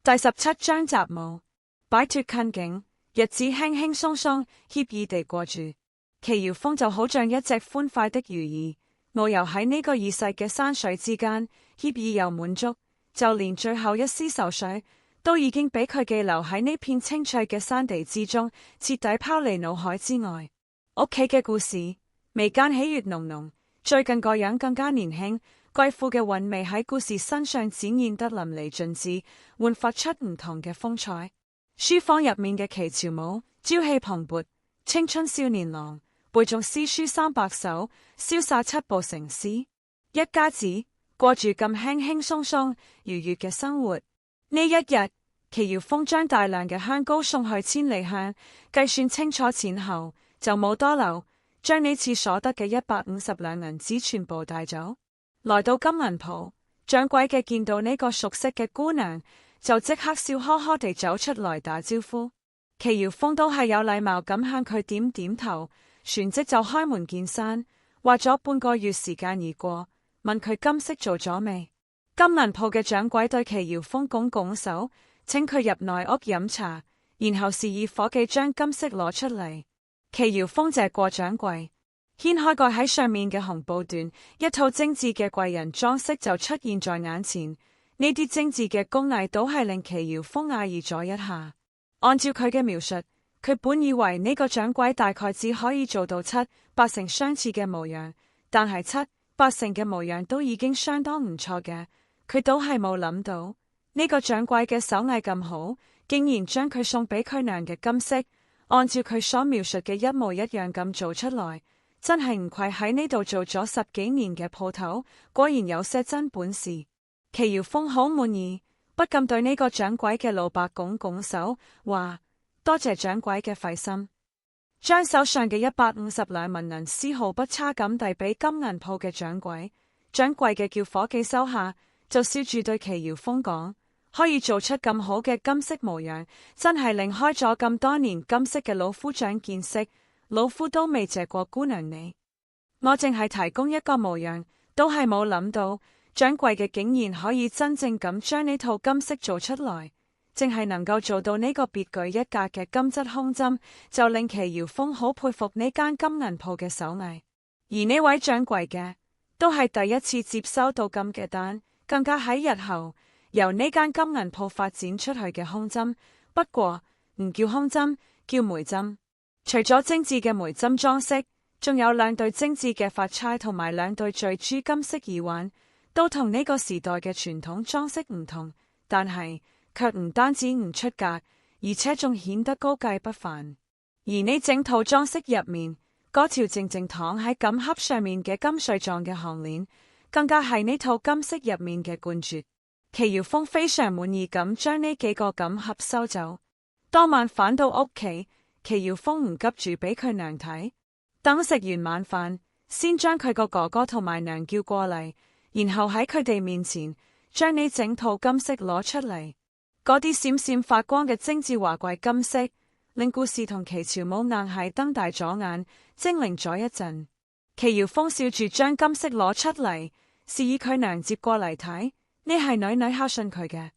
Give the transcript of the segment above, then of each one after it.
第17章雜務，擺脫困境，日子輕輕鬆鬆愜意地過住。祁遙峰就好像一隻歡快的魚兒，遨遊喺呢個異世嘅山水之間，愜意又滿足，就連最後一絲愁緒都已經俾佢寄留喺呢片青翠嘅山地之中，徹底拋離腦海之外。屋企嘅故事，眉間喜悅濃濃，最近個樣更加年輕。貴婦嘅韻味喺故事身上展現得淋漓盡致，煥發出唔同嘅風采。書房入面嘅祁朝武朝氣蓬勃，青春少年郎，背誦詩書300首，瀟灑7步成詩。一家子過住咁輕輕鬆鬆愉悅嘅生活。呢一日，祁遙峰將大量嘅香膏送去千里香，計算清楚錢後，就冇多留，將呢次所得嘅150兩銀子全部帶走。來到金銀鋪，掌櫃嘅見到呢個熟悉嘅姑娘，就即刻笑呵呵地走出來打招呼。祁遙峰都係有禮貌咁向佢點點頭，旋即就開門見山，話咗半個月時間已過，問佢金飾做咗未。金銀鋪嘅掌櫃對祁遙峰拱拱手，請佢入內屋飲茶，然後示意伙計將金飾攞出嚟。祁遙峰謝過掌櫃，掀開蓋喺上面嘅紅布緞，一套精緻嘅貴人裝飾就出現在眼前。呢啲精緻嘅工藝都係令祁遙峰訝異咗一下。按照佢嘅描述，佢本以為呢個掌櫃大概只可以做到7、8成相似嘅模樣，但係7、8成嘅模樣都已經相當唔錯嘅。佢都係冇諗到呢個掌櫃嘅手藝咁好，竟然將佢送俾佢娘嘅金飾，按照佢所描述嘅一模一樣咁做出來。真係唔愧喺呢度做咗10幾年嘅鋪頭，果然有些真本事。祁遙峰好滿意，不禁對呢個掌櫃嘅老伯拱拱手，話多謝掌櫃嘅費心，將手上嘅150兩銀銀絲毫不差咁遞俾金銀鋪嘅掌櫃。掌櫃嘅叫伙計收下，就笑住對祁遙峰講：可以做出咁好嘅金飾模樣，真係令開咗咁多年金飾嘅老夫長見識。老夫都未謝過姑娘你，我淨係提供一個模樣，都係冇諗到掌櫃嘅竟然可以真正咁將呢套金飾做出來，淨係能夠做到呢個別具一格嘅金質胸針，就令祁遙峰好佩服呢間金銀鋪嘅手藝。而呢位掌櫃嘅都係第一次接收到咁嘅單，更加喺日後由呢間金銀鋪發展出去嘅胸針，不過唔叫胸針，叫梅針。除咗精緻嘅梅針裝飾，仲有2對精緻嘅髮釵同埋2對墜珠金色耳環，都同呢個時代嘅傳統裝飾唔同，但係卻唔單止唔出格，而且仲顯得高貴不凡。而呢整套裝飾入面，嗰條靜靜躺喺錦盒上面嘅金穗狀嘅項鏈，更加係呢套金飾入面嘅冠絕。祁遙峰非常滿意咁將呢幾個錦盒收走。當晚返到屋企，祁遙峰唔急住俾佢娘睇，等食完晚飯，先將佢個哥哥同埋娘叫過嚟，然後喺佢哋面前將呢整套金飾攞出嚟。嗰啲閃閃發光嘅精緻華貴金飾，令顧氏同祁朝武硬係瞪大咗眼，精靈咗一陣。祁遙峰笑住將金飾攞出嚟，示意佢娘接過嚟睇，呢係女女孝順佢嘅。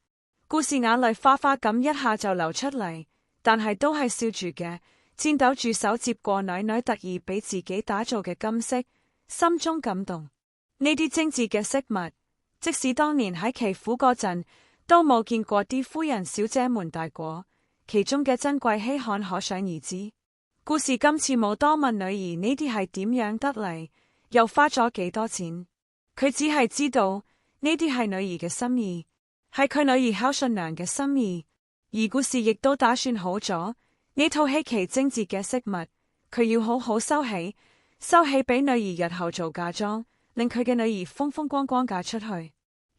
顧氏眼淚花花咁一下就流出嚟，但係都係笑住嘅，顫抖住手接過女女特意俾自己打造嘅金飾，心中感動。呢啲精緻嘅飾物，即使當年喺祁府嗰陣，都冇見過啲夫人小姐們戴過，其中嘅珍貴稀罕可想而知。顧氏今次冇多問女兒呢啲係點樣得嚟，又花咗幾多錢，佢只係知道呢啲係女兒嘅心意，係佢女兒孝順娘嘅心意。而顧氏亦都打算好咗呢套稀奇精緻嘅飾物，佢要好好收起，收起俾女兒日後做嫁妝，令佢嘅女兒風風光光嫁出去。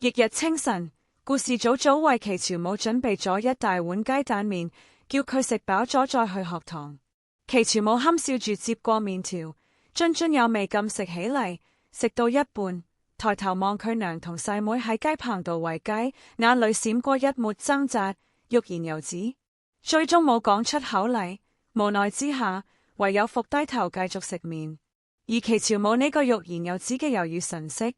翌日清晨，顧氏早早為祁朝武準備咗一大碗雞蛋麵，叫佢食飽咗再去學堂。祁朝武憨笑住接過麵條，津津有味咁食起嚟，食到一半，抬頭望佢娘同細妹喺雞棚度餵雞，眼裏閃過一抹掙扎，欲言又止，最終冇講出口嚟。無奈之下，唯有伏低頭繼續食麵。而祁朝武呢個欲言又止嘅猶豫神色，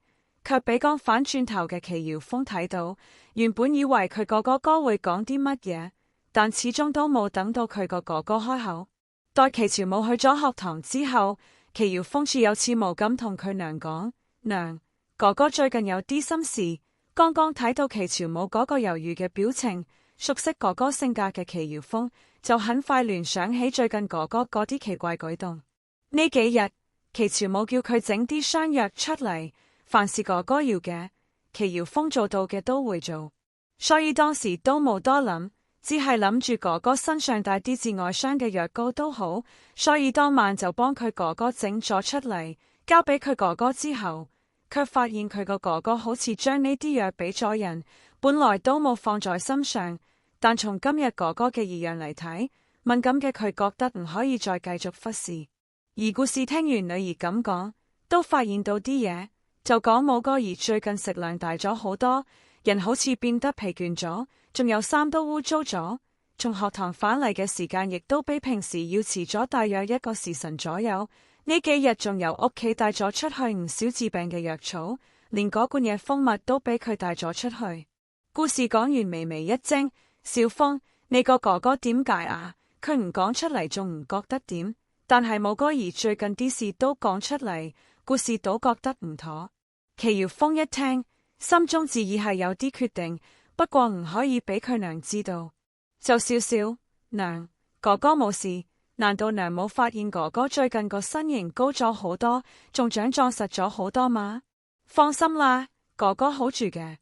卻俾剛反轉頭嘅祁耀峰睇到。原本以為佢個哥哥會講啲乜嘢，但始終都冇等到佢個哥哥開口。待祁朝武去咗學堂之後，祁耀峰似有似無咁同佢娘講：娘，哥哥最近有啲心事。剛剛睇到祁朝武嗰個猶豫嘅表情，熟悉哥哥性格嘅祁耀峰就很快聯想起最近哥哥嗰啲奇怪舉動。呢幾日，祁朝武叫佢整啲傷藥出嚟，凡是哥哥要嘅，祁耀峰做到嘅都會做，所以當時都冇多諗，只係諗住哥哥身上帶啲治外傷嘅藥膏都好，所以當晚就幫佢哥哥整咗出嚟，交俾佢哥哥之後，卻發現佢個哥哥好似將呢啲藥俾咗人，本來都冇放在心上，但從今日哥哥嘅異樣嚟睇，敏感嘅佢覺得唔可以再繼續忽視。而故事聽完女兒咁講，都發現到啲嘢，就講武哥兒最近食量大咗好多，人好似變得疲倦咗，仲有衫都污糟咗，從學堂返嚟嘅時間亦都比平時要遲咗大約1個時辰左右。呢幾日仲由屋企帶咗出去唔少治病嘅藥草，連嗰罐嘢蜂蜜都俾佢帶咗出去。故事講完，微微一怔：小峰，你個哥哥點解啊？佢唔講出嚟仲唔覺得點？但係武哥兒最近啲事都講出嚟，故事倒覺得唔妥。祁耀峰一聽，心中自已係有啲決定，不過唔可以俾佢娘知道，就笑笑：娘，哥哥冇事。難道娘冇發現哥哥最近個身形高咗好多，仲長壯實咗好多嗎？放心啦，哥哥好住嘅。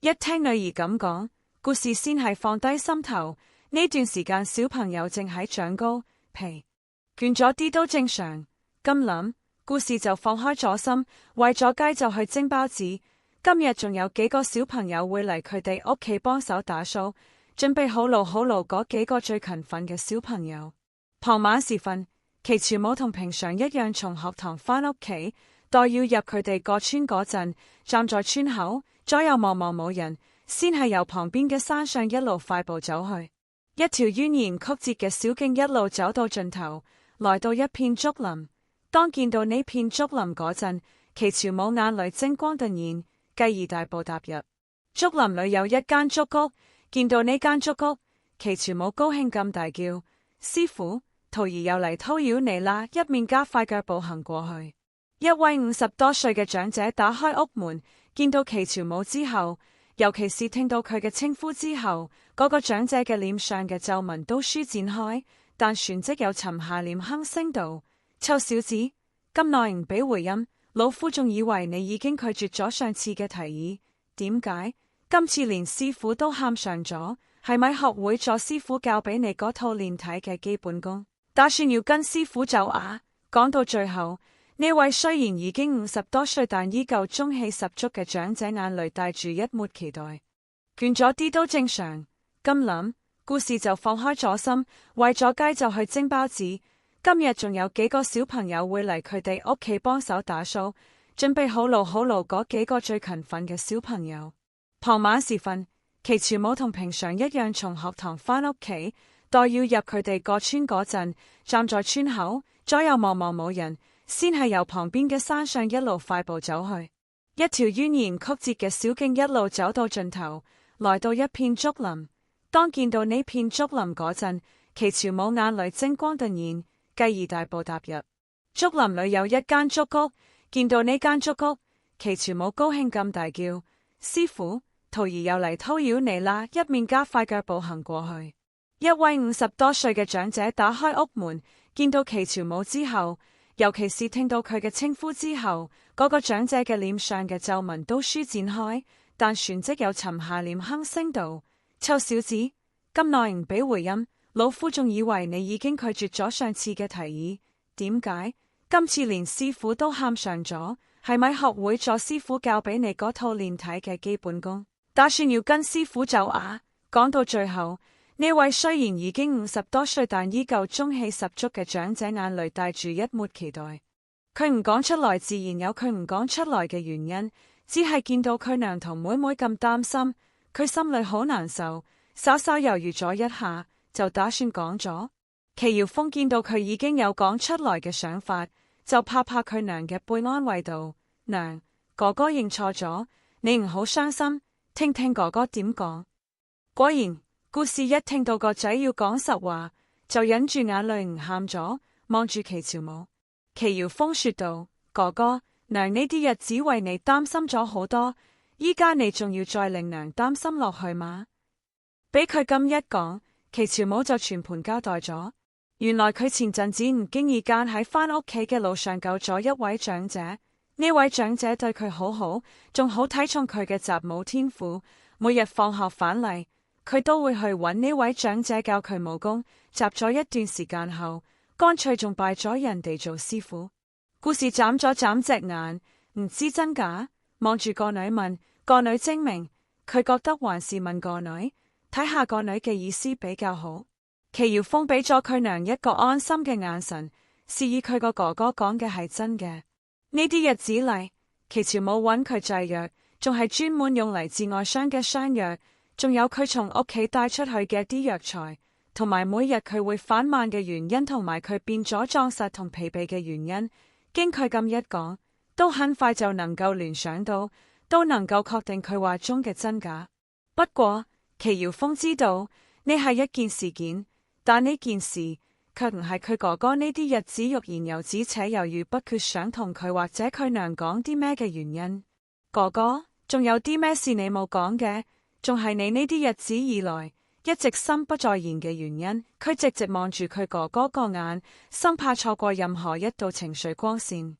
一聽女兒咁講，故事先係放低心頭。呢段時間小朋友正喺長高，疲倦咗啲都正常。咁諗，故事就放開咗心，為咗雞就去蒸包子。今日仲有幾個小朋友會嚟佢哋屋企幫手打掃，準備好勞嗰幾個最勤奮嘅小朋友。傍晚時分，祁朝武同平常一樣從學堂返屋企，待要入佢哋個村嗰陣，站在村口，左右望望冇人，先係由旁邊嘅山上一路快步走去。一條蜿蜒曲折嘅小徑一路走到盡頭，來到一片竹林。當見到呢片竹林嗰陣，祁朝武眼裏精光頓現，繼而大步踏入。竹林裏有一間竹屋，見到呢間竹屋，祁朝武高興咁大叫：師傅，徒兒又嚟叨擾你啦！一面加快腳步行過去。一位50多歲嘅長者打開屋門，見到祁朝武之後，尤其是聽到佢嘅稱呼之後，嗰個長者嘅臉上嘅皺紋都舒展開，但旋即又沉下臉，哼聲道：臭小子，咁耐唔俾回音，老夫仲以為你已經拒絕咗上次嘅提議，點解今次連師傅都喊上咗？係咪學會咗師傅教俾你嗰套練體嘅基本功，打算要跟師傅走啊？講到最後，呢位雖然已經50多歲，但依舊中氣十足嘅長者眼裏帶住一抹期待。倦咗啲都正常。咁諗，故事就放開咗心，為咗雞就去蒸包子。今日仲有幾個小朋友會嚟佢哋屋企幫手打掃，準備好勞嗰幾個最勤奮嘅小朋友。傍晚時分，祁朝武同平常一樣從學堂返屋企，待要入佢哋個村嗰陣，站在村口，左右望望冇人，先係由旁邊嘅山上一路快步走去。一條蜿蜒曲折嘅小徑一路走到盡頭，來到一片竹林。當見到呢片竹林嗰陣，祁朝武眼裏精光頓現，繼而大步踏入。竹林裏有一間竹屋，見到呢間竹屋，祁朝武高興咁大叫：師傅，徒兒又嚟叨擾你啦！一面加快腳步行過去。一位50多歲嘅長者打開屋門，見到祁朝武之後，尤其是聽到佢嘅稱呼之後，嗰個長者嘅臉上嘅皺紋都舒展開，但旋即又沉下臉，哼聲道：臭小子，咁耐唔俾回音，老夫仲以為你已經拒絕咗上次嘅提議，點解今次連師傅都喊上咗？係咪學會咗師傅教俾你嗰套練體嘅基本功，打算要跟師傅走啊？講到最後，呢位雖然已經50多歲，但依舊中氣十足嘅長者眼裏帶住一抹期待。佢唔講出來，自然有佢唔講出來嘅原因，只係見到佢娘同妹妹咁擔心，佢心裏好難受，稍稍猶豫咗一下，就打算講咗。祁耀峰見到佢已經有講出來嘅想法，就拍拍佢娘嘅背，安慰道：娘，哥哥認錯咗，你唔好傷心，聽聽哥哥點講。果然，顧氏一聽到個仔要講實話，就忍住眼淚唔喊咗，望住祁朝母。祁堯峰說道：哥哥，娘呢啲日子為你擔心咗好多，依家你仲要再令娘擔心落去嗎？俾佢咁一講，祁朝母就全盤交代咗。原來佢前陣子唔經意間喺返屋企嘅路上救咗一位長者，呢位長者對佢好好，仲好睇重佢嘅習武天賦。每日放學返嚟，佢都會去揾呢位長者教佢武功。習咗一段時間後，乾脆仲拜咗人哋做師傅。顧氏眨咗眨隻眼，唔知真假，望住個女問，個女精明，佢覺得還是問個女，睇下個女嘅意思比較好。祁堯峰俾咗佢娘一個安心嘅眼神，示意佢個哥哥講嘅係真嘅。呢啲日子嚟，祁朝母揾佢製藥，仲係專門用嚟治外傷嘅傷藥，仲有佢從屋企帶出去嘅啲藥材，同埋每日佢會反慢嘅原因，同埋佢變咗壯實同疲憊嘅原因。經佢咁一講，都很快就能夠聯想到，都能夠確定佢話中嘅真假。不過祁堯峰知道呢係一件事件，但呢件事卻唔係佢哥哥呢啲日子欲言又止且猶豫不決想同佢或者佢娘講啲咩嘅原因。哥哥，仲有啲咩事你冇講嘅？仲係你呢啲日子以來一直心不在焉嘅原因。佢直直望住佢哥哥個眼，生怕錯過任何一道情緒光線。